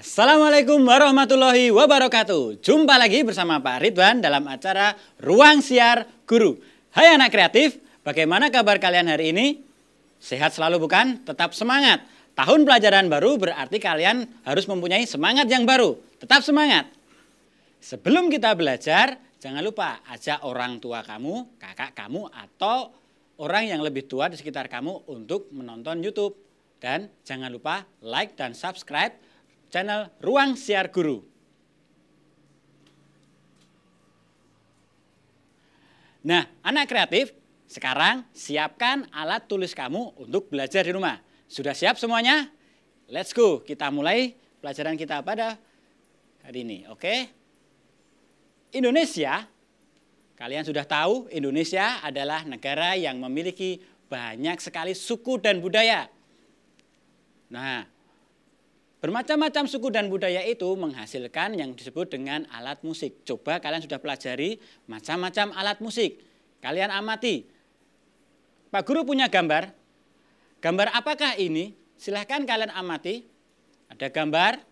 Assalamualaikum warahmatullahi wabarakatuh. Jumpa lagi bersama Pak Ridwan dalam acara Ruang Siar Guru. Hai anak kreatif, bagaimana kabar kalian hari ini? Sehat selalu bukan? Tetap semangat. Tahun pelajaran baru berarti kalian harus mempunyai semangat yang baru. Tetap semangat. Sebelum kita belajar, jangan lupa ajak orang tua kamu, kakak kamu, atau orang yang lebih tua di sekitar kamu untuk menonton YouTube. Dan jangan lupa like dan subscribe channel Ruang Siar Guru. Nah, anak kreatif, sekarang siapkan alat tulis kamu untuk belajar di rumah. Sudah siap semuanya? Let's go, kita mulai pelajaran kita pada hari ini, oke? Indonesia, kalian sudah tahu Indonesia adalah negara yang memiliki banyak sekali suku dan budaya. Nah, bermacam-macam suku dan budaya itu menghasilkan yang disebut dengan alat musik. Coba kalian sudah pelajari macam-macam alat musik. Kalian amati. Pak Guru punya gambar. Gambar apakah ini? Silahkan kalian amati. Ada gambar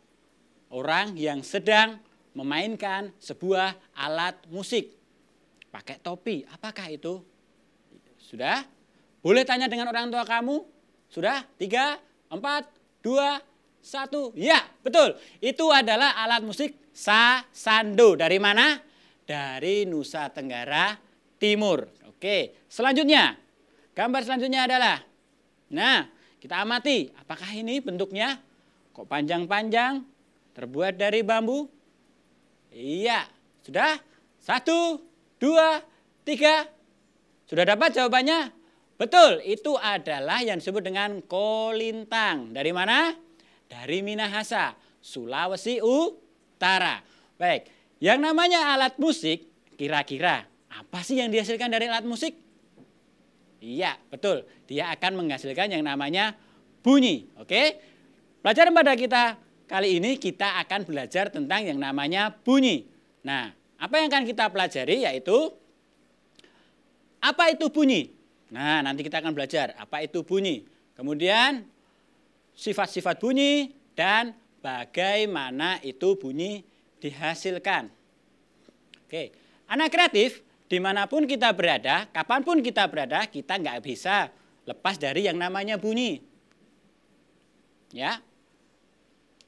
orang yang sedang memainkan sebuah alat musik. Pakai topi. Apakah itu? Sudah? Boleh tanya dengan orang tua kamu? Sudah? 3, 4, 2, 1, ya betul, itu adalah alat musik sasando. Dari mana? Dari Nusa Tenggara Timur. Oke, selanjutnya, gambar selanjutnya adalah, nah kita amati, apakah ini bentuknya kok panjang-panjang, terbuat dari bambu? Iya, sudah? 1, 2, 3, sudah dapat jawabannya? Betul, itu adalah yang disebut dengan kolintang. Dari mana? Dari Minahasa, Sulawesi Utara. Baik, yang namanya alat musik, kira-kira apa sih yang dihasilkan dari alat musik? Iya, betul. Dia akan menghasilkan yang namanya bunyi. Oke? Pelajaran pada kita kali ini kita akan belajar tentang yang namanya bunyi. Nah, apa yang akan kita pelajari yaitu apa itu bunyi? Nah, nanti kita akan belajar apa itu bunyi. Kemudian sifat-sifat bunyi dan bagaimana itu bunyi dihasilkan. Oke, anak kreatif dimanapun kita berada, kapanpun kita berada, kita nggak bisa lepas dari yang namanya bunyi. Ya,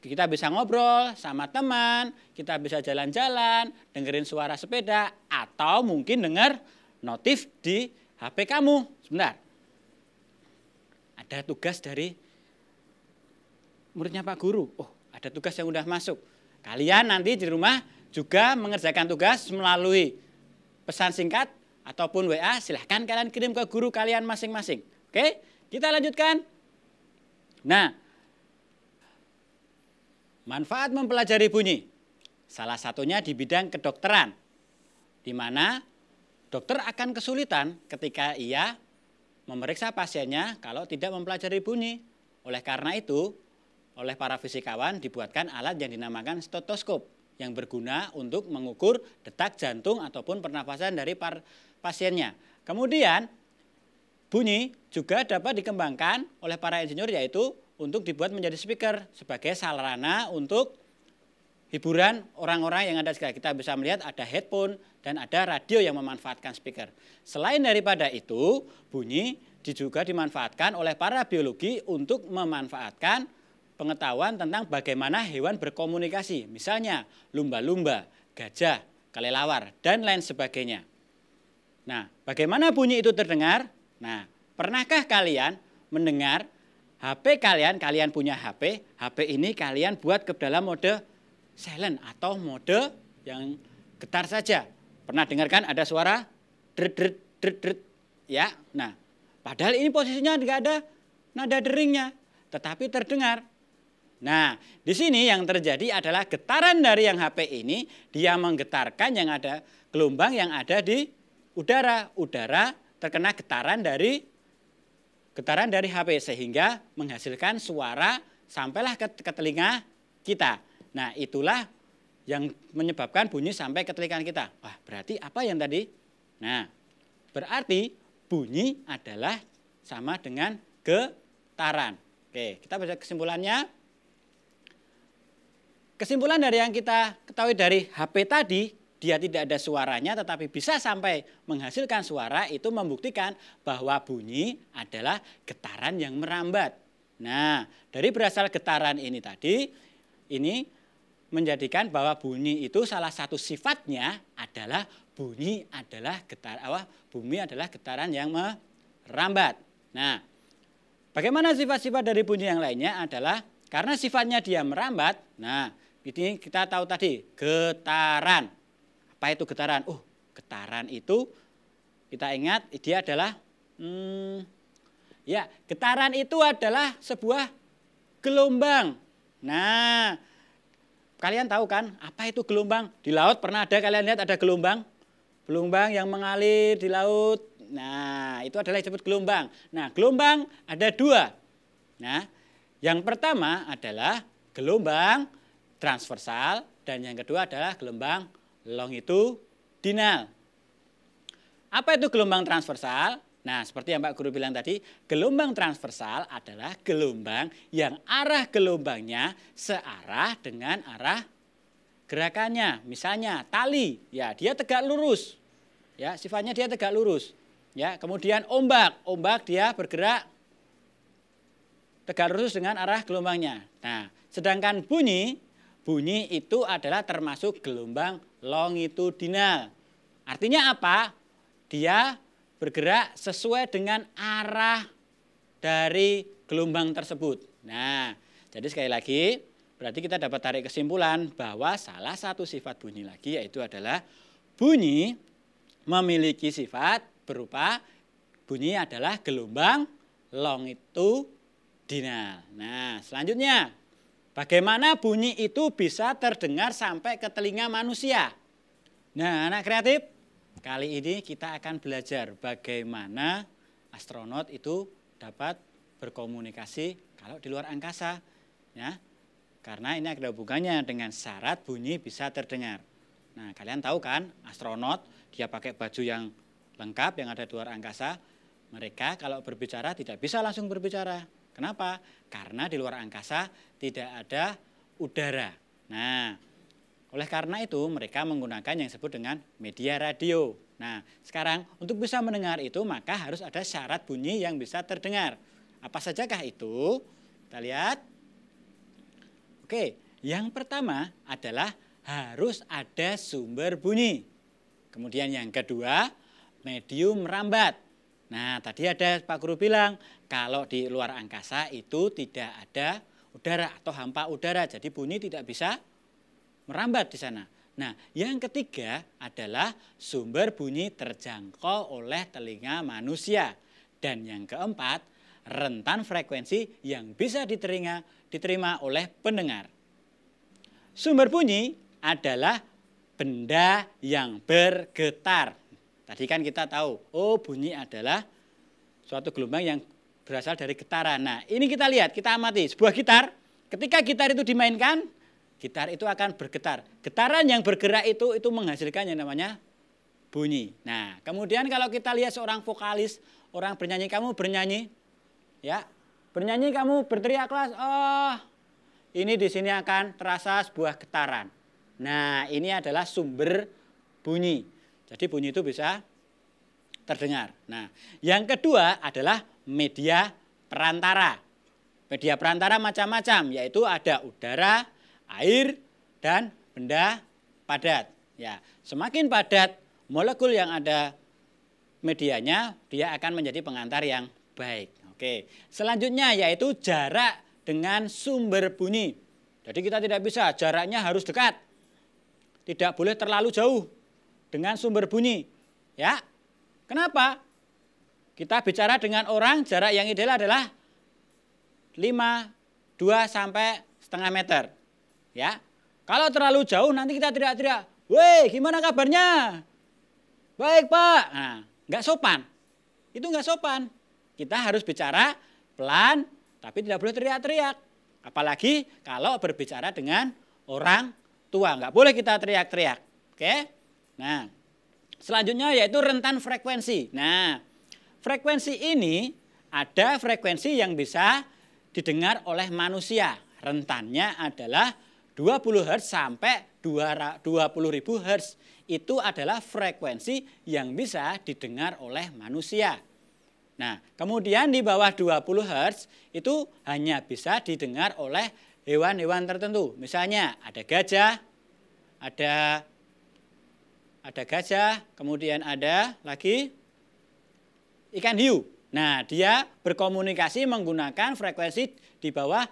kita bisa ngobrol sama teman, kita bisa jalan-jalan, dengerin suara sepeda, atau mungkin dengar notif di HP kamu. Sebentar, ada tugas dari muridnya Pak Guru. Oh, ada tugas yang udah masuk. Kalian nanti di rumah juga mengerjakan tugas melalui pesan singkat ataupun WA. Silahkan kalian kirim ke guru kalian masing-masing. Oke, kita lanjutkan. Nah, manfaat mempelajari bunyi. Salah satunya di bidang kedokteran. Di mana dokter akan kesulitan ketika ia memeriksa pasiennya kalau tidak mempelajari bunyi. Oleh karena itu, oleh para fisikawan dibuatkan alat yang dinamakan stetoskop yang berguna untuk mengukur detak jantung ataupun pernapasan dari pasiennya. Kemudian bunyi juga dapat dikembangkan oleh para insinyur yaitu untuk dibuat menjadi speaker sebagai sarana untuk hiburan orang-orang yang ada sekitar. Kita bisa melihat ada headphone dan ada radio yang memanfaatkan speaker. Selain daripada itu, bunyi juga dimanfaatkan oleh para biologi untuk memanfaatkan pengetahuan tentang bagaimana hewan berkomunikasi. Misalnya lumba-lumba, gajah, kelelawar, dan lain sebagainya. Nah, bagaimana bunyi itu terdengar? Nah, pernahkah kalian mendengar HP kalian punya HP ini kalian buat ke dalam mode silent atau mode yang getar saja. Pernah dengarkan ada suara dret dret dret dret ya. Nah, padahal ini posisinya tidak ada nada deringnya, tetapi terdengar. Nah, di sini yang terjadi adalah getaran dari yang HP ini, dia menggetarkan yang ada gelombang yang ada di udara. Udara terkena getaran dari HP sehingga menghasilkan suara sampailah ke telinga kita. Nah, itulah yang menyebabkan bunyi sampai ke telinga kita. Wah, berarti apa yang tadi? Nah, berarti bunyi adalah sama dengan getaran. Oke, kita baca kesimpulannya. Kesimpulan dari yang kita ketahui dari HP tadi, dia tidak ada suaranya tetapi bisa sampai menghasilkan suara, itu membuktikan bahwa bunyi adalah getaran yang merambat. Nah, dari berasal getaran ini tadi, ini menjadikan bahwa bunyi itu salah satu sifatnya adalah bunyi adalah getaran yang merambat. Nah, bagaimana sifat-sifat dari bunyi yang lainnya adalah karena sifatnya dia merambat. Nah, ini kita tahu tadi getaran. Apa itu getaran? Getaran itu kita ingat dia adalah getaran itu adalah sebuah gelombang. Nah, kalian tahu kan apa itu gelombang? Di laut pernah ada kalian lihat ada gelombang? Gelombang yang mengalir di laut. Nah, itu adalah disebut gelombang. Nah, gelombang ada dua. Nah, yang pertama adalah gelombang transversal dan yang kedua adalah gelombang longitudinal. Apa itu gelombang transversal? Nah, seperti yang Pak Guru bilang tadi, gelombang transversal adalah gelombang yang arah gelombangnya searah dengan arah gerakannya. Misalnya tali, ya dia tegak lurus. Ya, sifatnya dia tegak lurus. Ya, kemudian ombak dia bergerak tegak lurus dengan arah gelombangnya. Nah, sedangkan bunyi itu adalah termasuk gelombang longitudinal. Artinya apa? Dia bergerak sesuai dengan arah dari gelombang tersebut. Nah, jadi sekali lagi berarti kita dapat tarik kesimpulan bahwa salah satu sifat bunyi lagi yaitu adalah bunyi memiliki sifat berupa bunyi adalah gelombang longitudinal. Nah, selanjutnya bagaimana bunyi itu bisa terdengar sampai ke telinga manusia? Nah, anak kreatif, kali ini kita akan belajar bagaimana astronot itu dapat berkomunikasi kalau di luar angkasa. Ya, karena ini ada hubungannya dengan syarat bunyi bisa terdengar. Nah, kalian tahu kan astronot dia pakai baju yang lengkap yang ada di luar angkasa. Mereka kalau berbicara tidak bisa langsung berbicara. Kenapa? Karena di luar angkasa tidak ada udara. Nah, oleh karena itu mereka menggunakan yang disebut dengan media radio. Nah, sekarang untuk bisa mendengar itu maka harus ada syarat bunyi yang bisa terdengar. Apa sajakah itu? Kita lihat. Oke, yang pertama adalah harus ada sumber bunyi. Kemudian yang kedua, medium merambat. Nah, tadi ada Pak Guru bilang, kalau di luar angkasa itu tidak ada udara atau hampa udara, jadi bunyi tidak bisa merambat di sana. Nah, yang ketiga adalah sumber bunyi terjangkau oleh telinga manusia. Dan yang keempat, rentan frekuensi yang bisa diterima oleh pendengar. Sumber bunyi adalah benda yang bergetar. Tadi kan kita tahu, bunyi adalah suatu gelombang yang berasal dari getaran. Nah, ini kita lihat, kita amati sebuah gitar. Ketika gitar itu dimainkan, gitar itu akan bergetar. Getaran yang bergerak itu menghasilkan yang namanya bunyi. Nah, kemudian kalau kita lihat seorang vokalis, orang bernyanyi, kamu bernyanyi, ya, bernyanyi kamu berteriak keras, ini di sini akan terasa sebuah getaran. Nah, ini adalah sumber bunyi. Jadi bunyi itu bisa terdengar. Nah, yang kedua adalah media perantara. Media perantara macam-macam, yaitu ada udara, air, dan benda padat. Ya, semakin padat molekul yang ada medianya, dia akan menjadi pengantar yang baik. Oke, selanjutnya yaitu jarak dengan sumber bunyi. Jadi kita tidak bisa, jaraknya harus dekat. Tidak boleh terlalu jauh dengan sumber bunyi. Ya, kenapa? Kita bicara dengan orang, jarak yang ideal adalah 2 sampai setengah meter. Ya, kalau terlalu jauh nanti kita teriak-teriak, "Weh, gimana kabarnya?" "Baik, Pak." Nah, nggak sopan. Itu nggak sopan. Kita harus bicara pelan, tapi tidak boleh teriak-teriak. Apalagi kalau berbicara dengan orang tua. Nggak boleh kita teriak-teriak. Oke? Nah, selanjutnya yaitu rentan frekuensi. Nah, frekuensi ini ada frekuensi yang bisa didengar oleh manusia. Rentannya adalah 20 Hz sampai 20.000 Hz. Itu adalah frekuensi yang bisa didengar oleh manusia. Nah, kemudian di bawah 20 Hz itu hanya bisa didengar oleh hewan-hewan tertentu. Misalnya ada gajah, ada gajah, kemudian ada lagi ikan hiu. Nah, dia berkomunikasi menggunakan frekuensi di bawah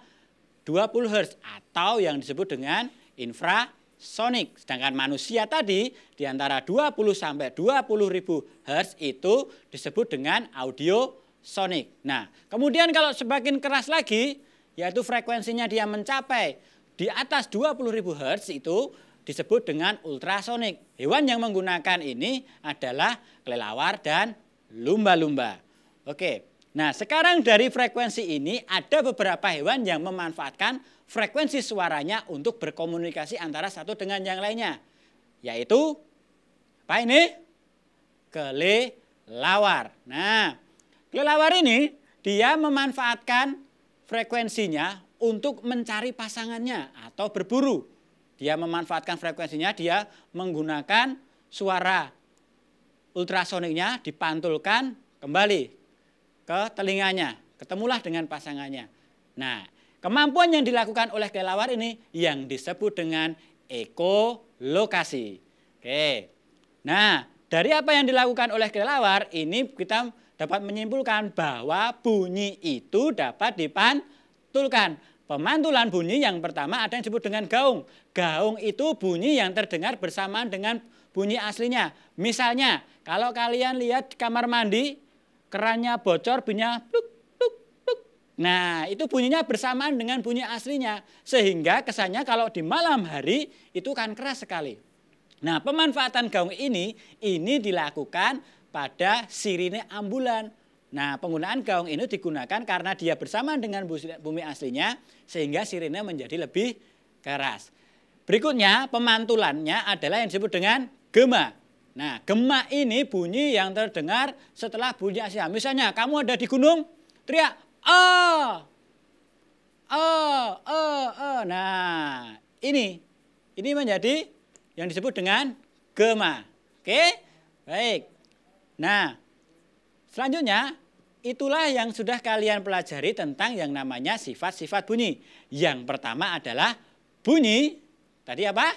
20 Hz atau yang disebut dengan infrasonik. Sedangkan manusia tadi di antara 20 sampai 20.000 Hz itu disebut dengan audiosonik. Nah, kemudian kalau semakin keras lagi, yaitu frekuensinya dia mencapai di atas 20.000 Hz itu disebut dengan ultrasonik. Hewan yang menggunakan ini adalah kelelawar dan lumba-lumba. Oke, nah sekarang dari frekuensi ini ada beberapa hewan yang memanfaatkan frekuensi suaranya untuk berkomunikasi antara satu dengan yang lainnya. Yaitu, apa ini? Kelelawar. Nah, kelelawar ini dia memanfaatkan frekuensinya untuk mencari pasangannya atau berburu. Dia memanfaatkan frekuensinya, dia menggunakan suara ultrasoniknya dipantulkan kembali ke telinganya, ketemulah dengan pasangannya. Nah, kemampuan yang dilakukan oleh kelelawar ini yang disebut dengan ekolokasi. Oke. Nah, dari apa yang dilakukan oleh kelelawar ini kita dapat menyimpulkan bahwa bunyi itu dapat dipantulkan. Pemantulan bunyi yang pertama ada yang disebut dengan gaung. Gaung itu bunyi yang terdengar bersamaan dengan bunyi aslinya. Misalnya, kalau kalian lihat di kamar mandi, kerannya bocor, bunyinya pluk, pluk, pluk. Nah, itu bunyinya bersamaan dengan bunyi aslinya. Sehingga kesannya kalau di malam hari itu kan keras sekali. Nah, pemanfaatan gaung ini dilakukan pada sirine ambulan. Nah, penggunaan gaung ini digunakan karena dia bersamaan dengan bunyi aslinya sehingga sirine menjadi lebih keras. Berikutnya pemantulannya adalah yang disebut dengan gema. Nah, gema ini bunyi yang terdengar setelah bunyi aslinya. Misalnya kamu ada di gunung, teriak oh. Nah, ini menjadi yang disebut dengan gema. Oke? Baik. Nah, selanjutnya, itulah yang sudah kalian pelajari tentang yang namanya sifat-sifat bunyi. Yang pertama adalah bunyi, tadi apa?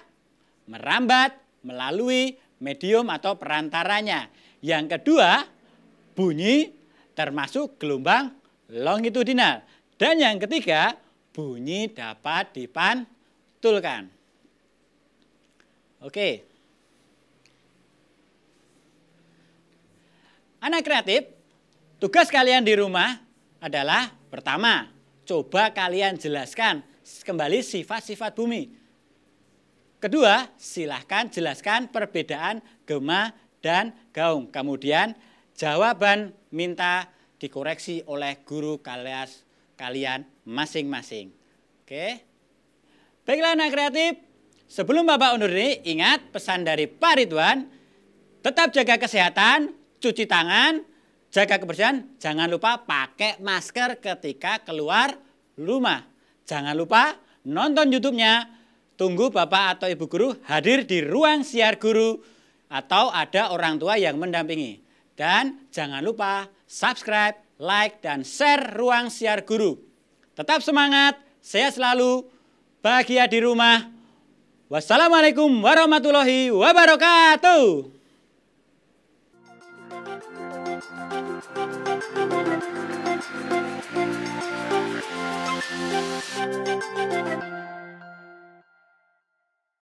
Merambat melalui medium atau perantaranya. Yang kedua, bunyi termasuk gelombang longitudinal. Dan yang ketiga, bunyi dapat dipantulkan. Oke. Anak kreatif, tugas kalian di rumah adalah pertama, coba kalian jelaskan kembali sifat-sifat bunyi. Kedua, silahkan jelaskan perbedaan gema dan gaung. Kemudian jawaban minta dikoreksi oleh guru kalian masing-masing. Oke. Baiklah anak kreatif, sebelum Bapak undur diri, ingat pesan dari Pak Ridwan, tetap jaga kesehatan, cuci tangan, jaga kebersihan, jangan lupa pakai masker ketika keluar rumah. Jangan lupa nonton YouTube-nya, tunggu Bapak atau Ibu Guru hadir di ruang siar guru atau ada orang tua yang mendampingi. Dan jangan lupa subscribe, like, dan share ruang siar guru. Tetap semangat, sehat selalu, bahagia di rumah. Wassalamualaikum warahmatullahi wabarakatuh. Thank you.